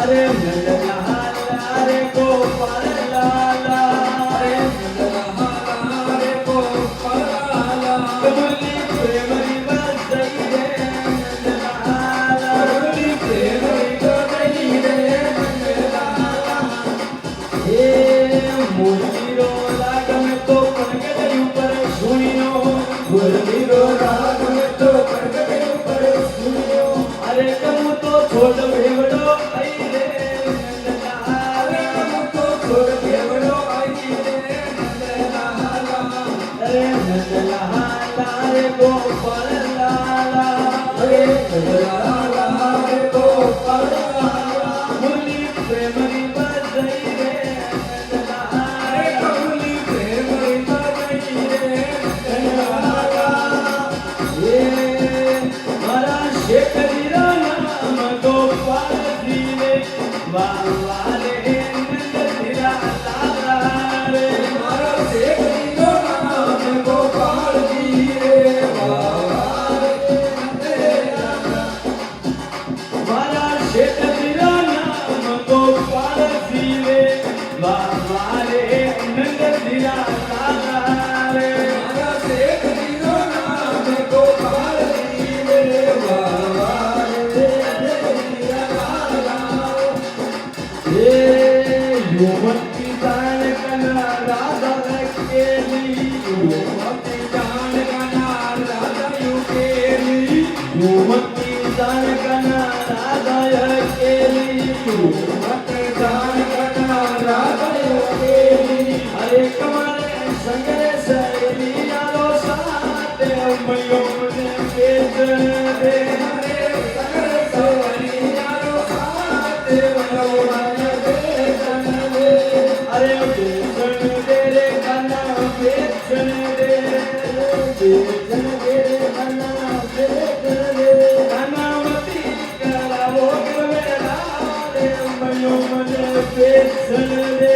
अरे नंदलाला रे गोपाल लाला अरे नंदलाला रे गोपाल लाला कमली प्रेमरी बसई रे नंदलाला कमली प्रेमरी बसई रे नंदलाला हे मुरलीरो राग में तो प्रगट ऊपर सुनियो मुरलीरो राग में तो प्रगट ऊपर सुनियो अरे कम तो छोड़ भेवड़ो आई रे नंदलाला कम तो छोड़ भेवड़ो आई रे नंदलाला अरे नंदलाला रे गोपाल लाला अरे नंदलाला रे गोपाल लाला मुरली प्रेमरी बसई रे अरे कमली प्रेमरी बसई रे नंदलाला ये मारा शेखरीरा नाम गोपाल जी रे वाले नंदीरा लाला रे मारा शेखरीरो नाम गोपाल जी रे वाले नंदलाला मारा शेखरीरा नाम गोपाल जी रे वाले नंदीरा लाला रे मारा शेखरीरो नाम गोपाल जी रे वाले नंदलाला ये युवती जान कना राधा केली युवती जान कना राधा युकेली युवती जान कना राधा केली युवती जान कना राधा युकेली अरे कमारे संगरे सहेली यारो साथे उमयो ने बेचन दे हरे सगर सवरी यारो साथे मनोरंजन बेचन दे अरे बेचन दे रे कना बेचन दे बेचन दे रे कना बेचन दे कनामती करावो मेरा रे उमयो ने बेचन दे